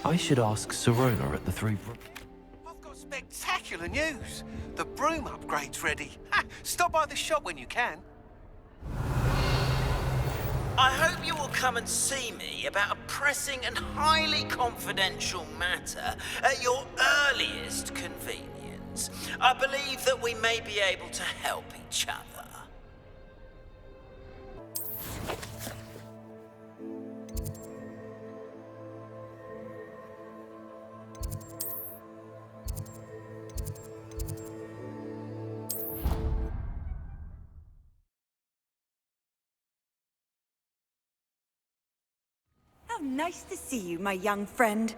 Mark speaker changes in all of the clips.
Speaker 1: I should ask Sirona at the Three
Speaker 2: I've got spectacular news. The broom upgrade's ready. Ha, stop by the shop when you can.
Speaker 3: I hope you will come and see me about a pressing and highly confidential matter at your earliest convenience. I believe that we may be able to help each other.
Speaker 4: How nice to see you, my young friend.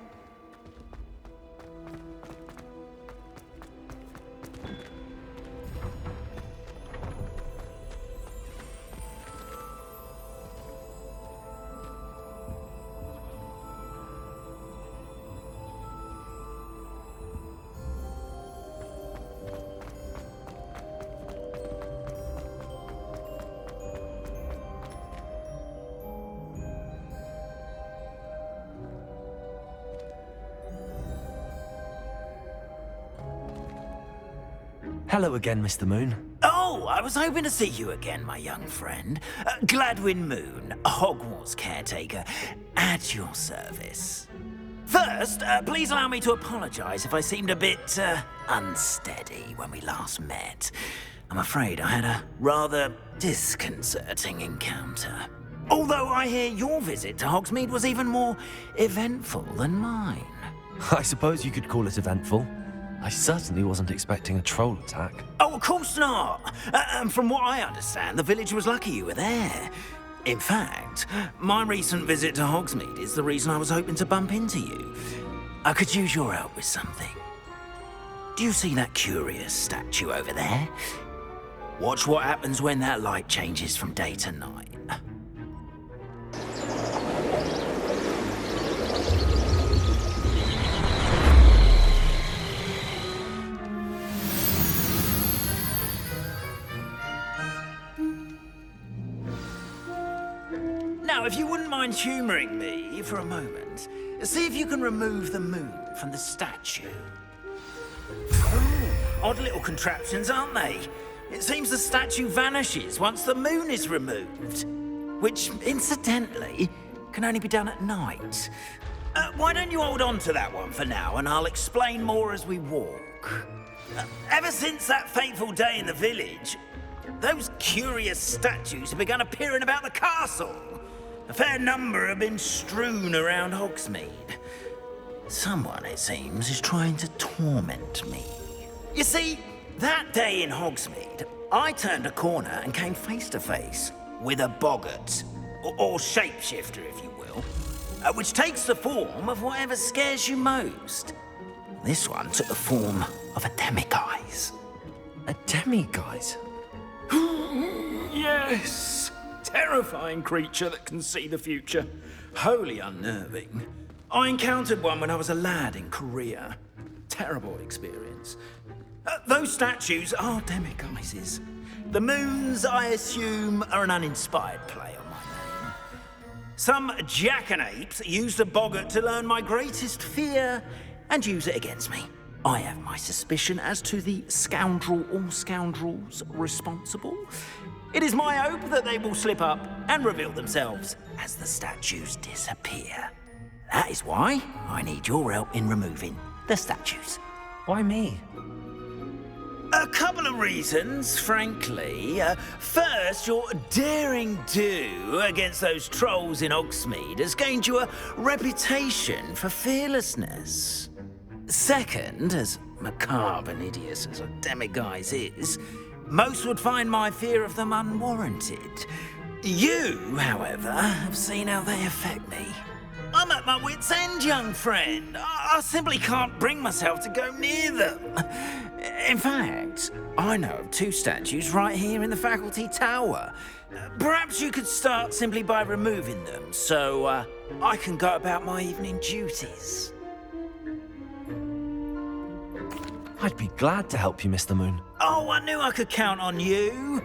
Speaker 1: Hello again, Mr. Moon.
Speaker 3: Oh, I was hoping to see you again, my young friend. Gladwin Moon, Hogwarts Caretaker, at your service. First, please allow me to apologize if I seemed a bit, unsteady when we last met. I'm afraid I had a rather disconcerting encounter. Although I hear your visit to Hogsmeade was even more eventful than mine.
Speaker 1: I suppose you could call it eventful. I certainly wasn't expecting a troll attack.
Speaker 3: Oh, of course not. And from what I understand, the village was lucky you were there. In fact, my recent visit to Hogsmeade is the reason I was hoping to bump into you. I could use your help with something. Do you see that curious statue over there? Watch what happens when that light changes from day to night. Now, if you wouldn't mind humouring me for a moment, see if you can remove the moon from the statue. Oh, odd little contraptions, aren't they? It seems the statue vanishes once the moon is removed, which, incidentally, can only be done at night. Why don't you hold on to that one for now, and I'll explain more as we walk. Ever since that fateful day in the village, those curious statues have begun appearing about the castle. A fair number have been strewn around Hogsmeade. Someone, it seems, is trying to torment me. You see, that day in Hogsmeade, I turned a corner and came face to face with a boggart, or shapeshifter, if you will, which takes the form of whatever scares you most. This one took the form of a demiguise.
Speaker 1: A demiguise?
Speaker 5: Yes! Terrifying creature that can see the future. Wholly unnerving. I encountered one when I was a lad in Korea. Terrible experience. Those statues are demiguises. The moons, I assume, are an uninspired play on my name. Some jackanapes used a boggart to learn my greatest fear and use it against me. I have my suspicion as to the scoundrel or scoundrels responsible. It is my hope that they will slip up and reveal themselves as the statues disappear. That is why I need your help in removing the statues.
Speaker 1: Why me?
Speaker 3: A couple of reasons, frankly. First, your daring do against those trolls in Hogsmeade has gained you a reputation for fearlessness. Second, as macabre and hideous as a demiguise is, most would find my fear of them unwarranted. You, however, have seen how they affect me. I'm at my wit's end, young friend. I simply can't bring myself to go near them. In fact, I know of two statues right here in the faculty tower. Perhaps you could start simply by removing them, so I can go about my evening duties.
Speaker 1: I'd be glad to help you, Mr. Moon.
Speaker 3: Oh, I knew I could count on you.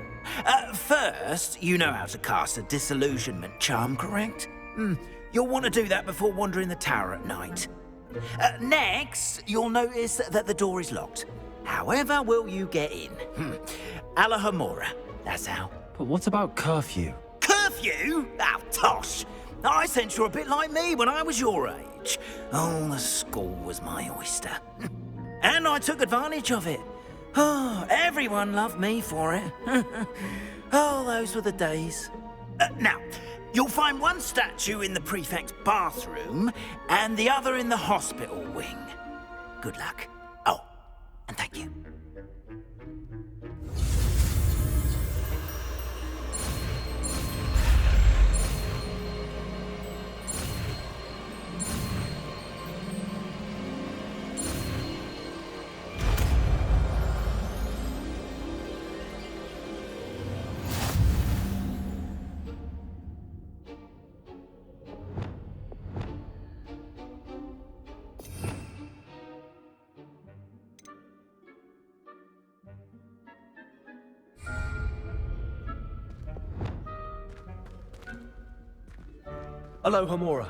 Speaker 3: First, you know how to cast a disillusionment charm, correct? You'll want to do that before wandering the tower at night. Next, you'll notice that the door is locked. However will you get in? Alohomora, that's how.
Speaker 1: But what about curfew?
Speaker 3: Curfew? Oh, tosh. I sense you're a bit like me when I was your age. Oh, the school was my oyster. And I took advantage of it. Oh, everyone loved me for it. Oh, those were the days. Now, you'll find one statue in the prefect's bathroom and the other in the hospital wing. Good luck. Oh, and thank you.
Speaker 1: Alohomora.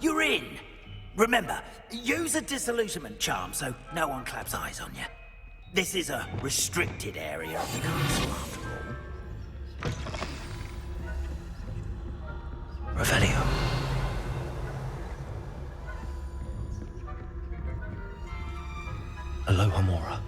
Speaker 3: You're in. Remember, use a disillusionment charm so no one claps eyes on you. This is a restricted area of the castle, after all.
Speaker 1: Revelio. Alohomora.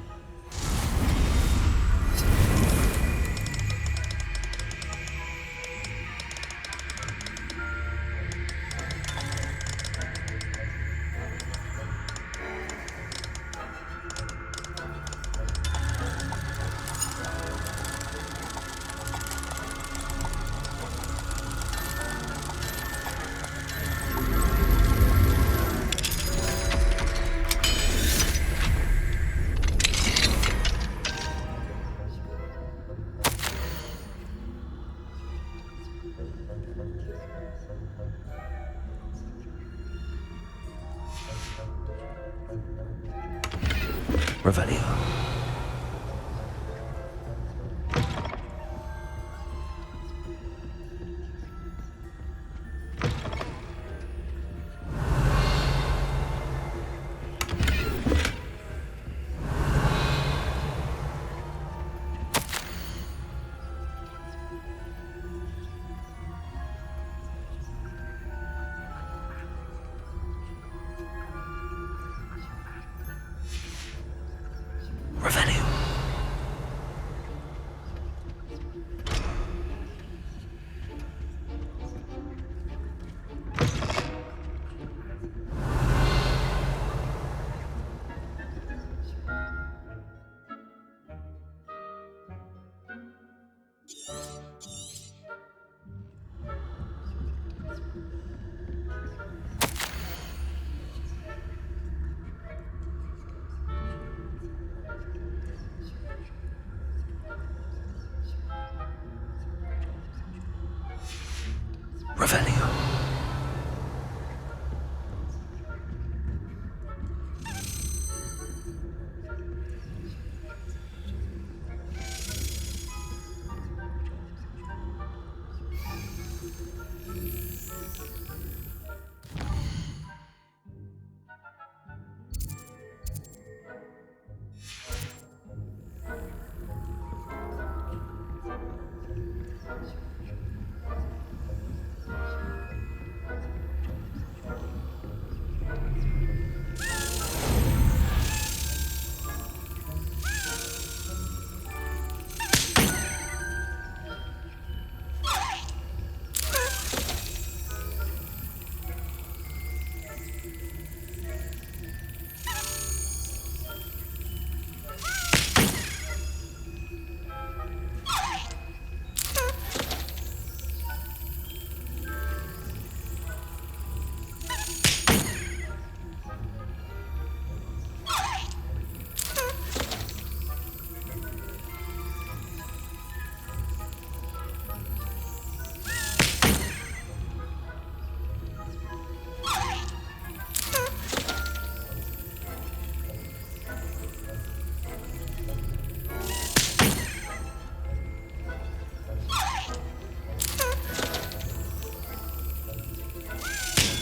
Speaker 1: Revelio. Revelio. Revelio.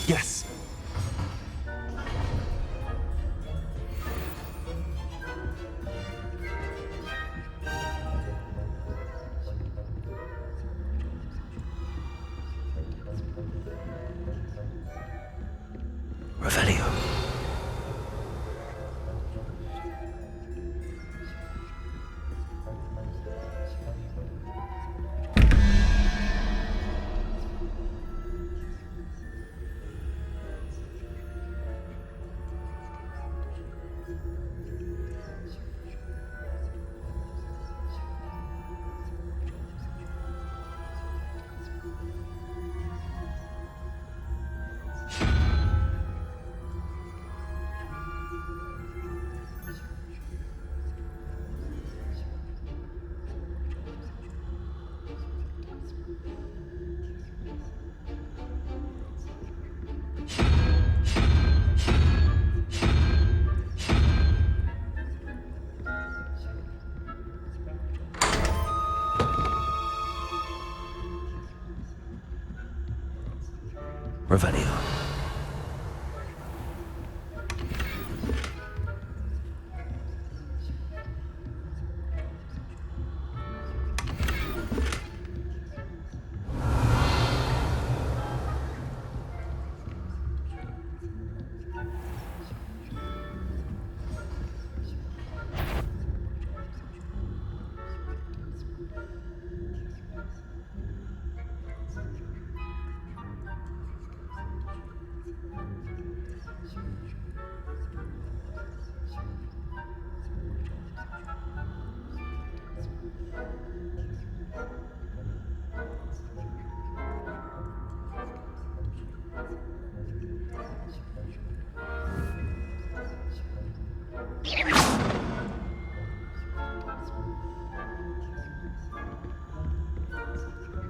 Speaker 1: Yes. Revelio. Revelio.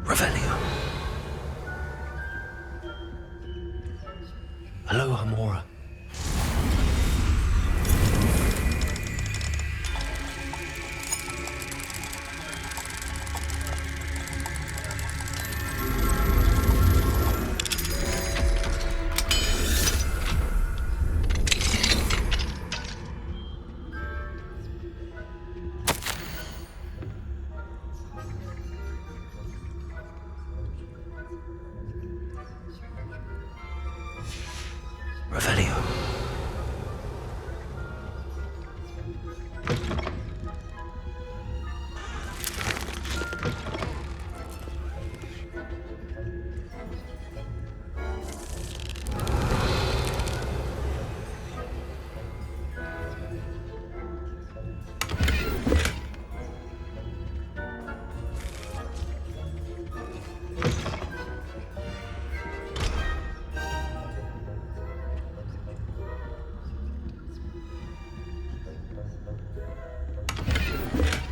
Speaker 1: Revelio. Alohomora. Revelio.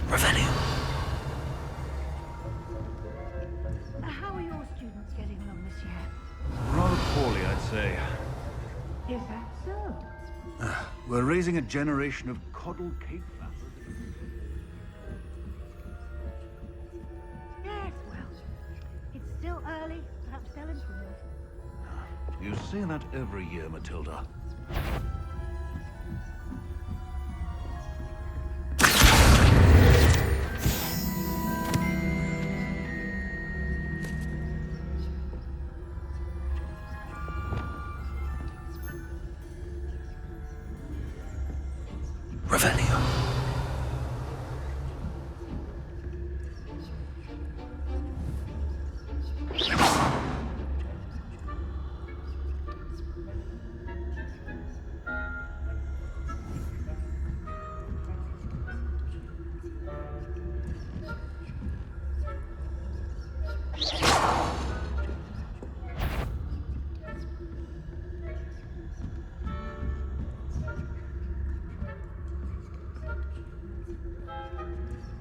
Speaker 1: Revelio.
Speaker 6: How are your students getting along this year?
Speaker 7: Rather poorly, I'd say.
Speaker 6: Is that so?
Speaker 7: We're raising a generation of coddled cake flappers.
Speaker 6: Yes, well, it's still early. Perhaps they'll improve.
Speaker 7: You say that every year, Matilda.
Speaker 1: Revelio.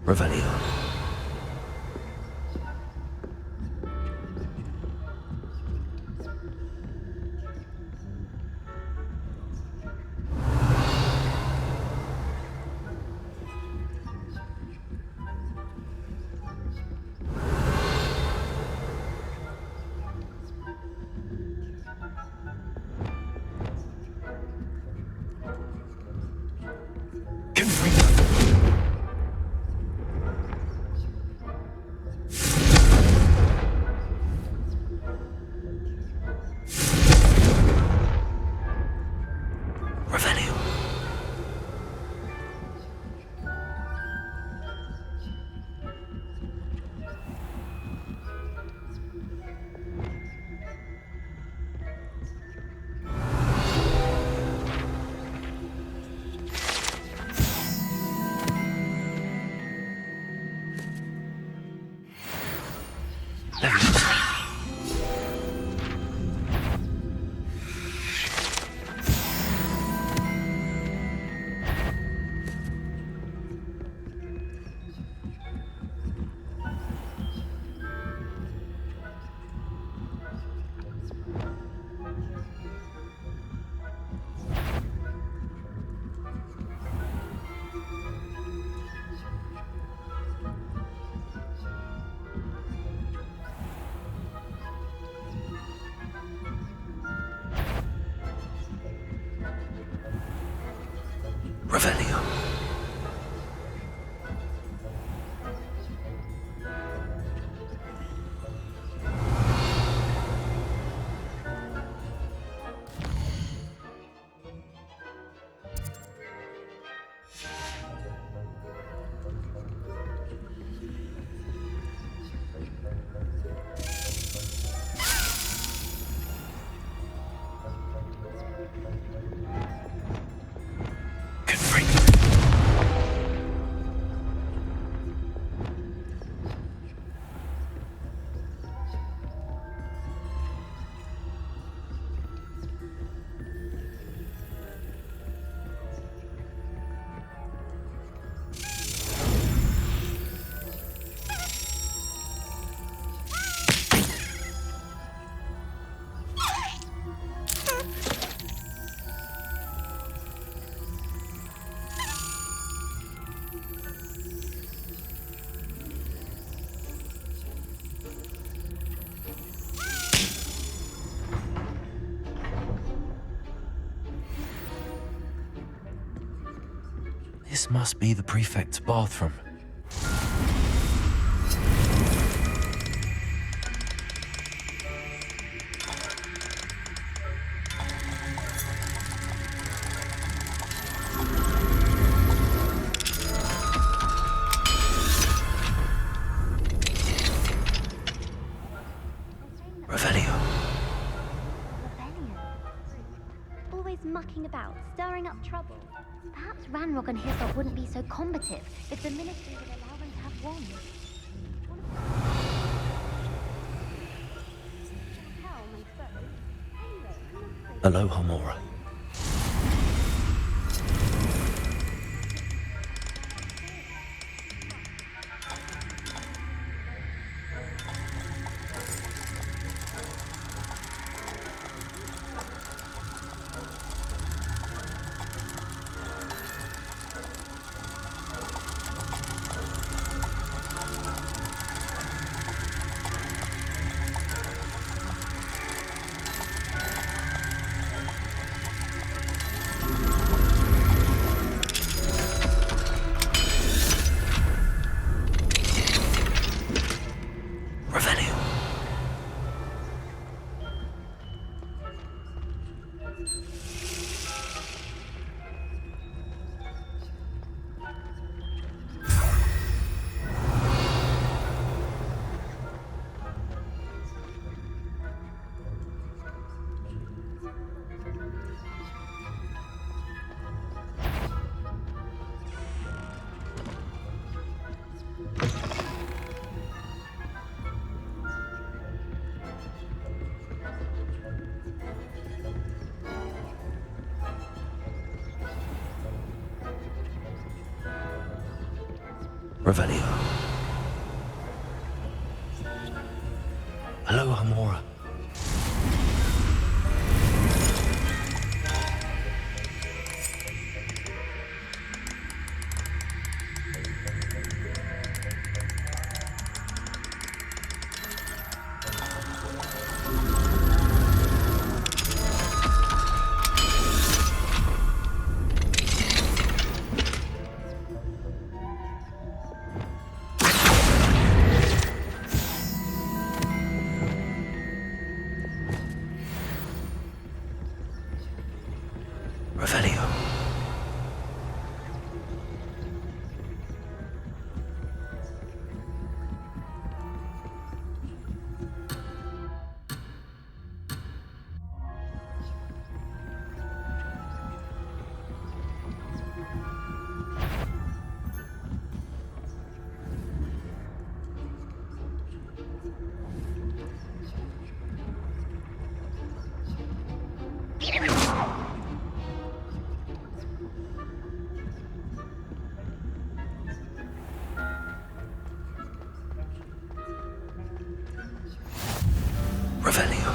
Speaker 1: Revelio. Revelio. This must be the prefect's bathroom. Revelio.
Speaker 8: Always mucking about, stirring up trouble. Perhaps Ranrock and Hislop wouldn't be so combative if the Ministry would allow them to have wands.
Speaker 1: Alohomora. Revelio. Alohomora. Revelio. Revelio.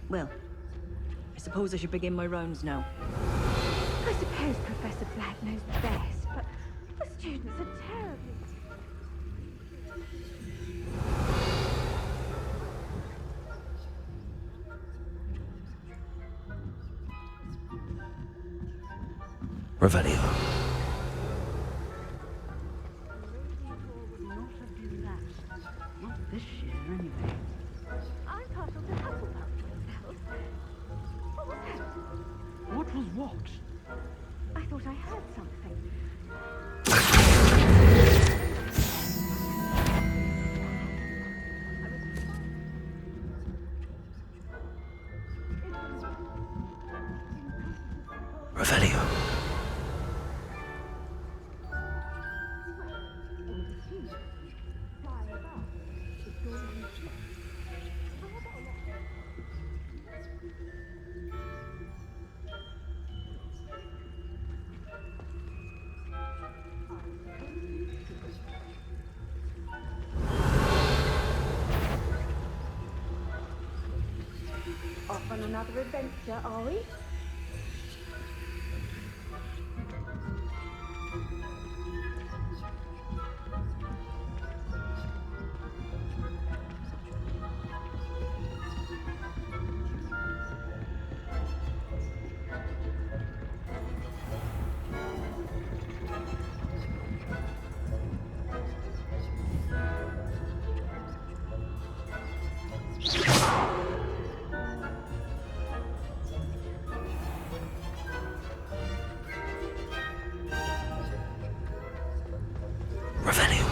Speaker 4: Well, I suppose I should begin my rounds now.
Speaker 6: I suppose Professor Black knows best, but the students are terribly...
Speaker 1: Revelio.
Speaker 6: Not this year, anyway. I'm partial to Hufflepuff myself. What was that?
Speaker 7: What was what?
Speaker 6: I thought I heard something.
Speaker 1: Revelio.
Speaker 6: Off on another adventure, are we?
Speaker 1: Revelio.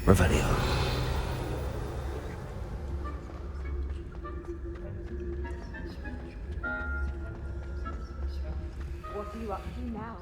Speaker 1: Revelio.
Speaker 6: What are you up to now?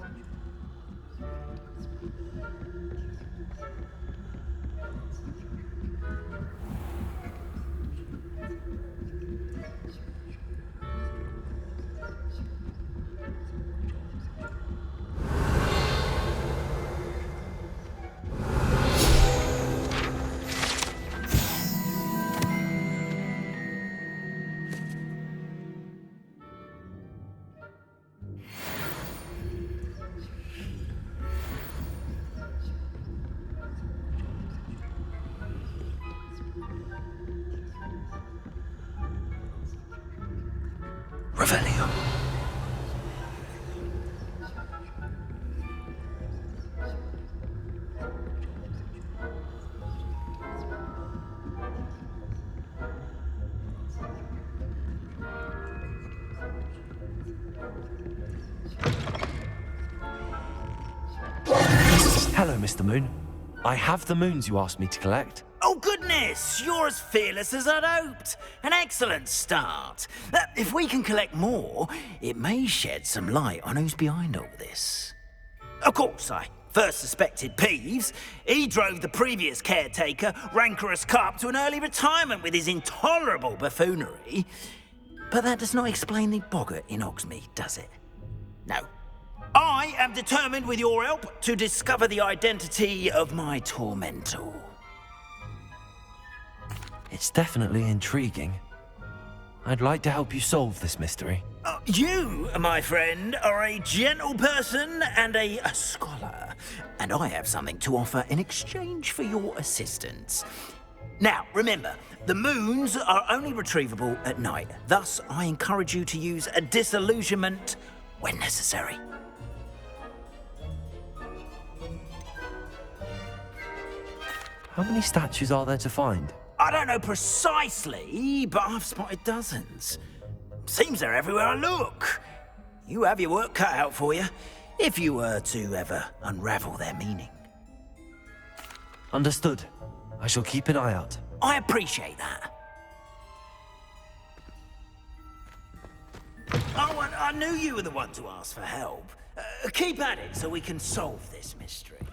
Speaker 1: Revelio. Hello, Mr. Moon. I have the moons you asked me to collect.
Speaker 3: Oh, goodness! You're as fearless as I'd hoped. An excellent start. If we can collect more, it may shed some light on who's behind all this. Of course, I first suspected Peeves. He drove the previous caretaker, rancorous Carp, to an early retirement with his intolerable buffoonery. But that does not explain the boggart in Hogsmeade, does it? No. I am determined, with your help, to discover the identity of my tormentor.
Speaker 1: It's definitely intriguing. I'd like to help you solve this mystery.
Speaker 3: You, my friend, are a gentle person and a scholar, and I have something to offer in exchange for your assistance. Now, remember, the moons are only retrievable at night. Thus, I encourage you to use a disillusionment when necessary.
Speaker 1: How many statues are there to find?
Speaker 3: I don't know precisely, but I've spotted dozens. Seems they're everywhere I look. You have your work cut out for you, if you were to ever unravel their meaning.
Speaker 1: Understood. I shall keep an eye out.
Speaker 3: I appreciate that. Oh, I knew you were the one to ask for help. Keep at it so we can solve this mystery.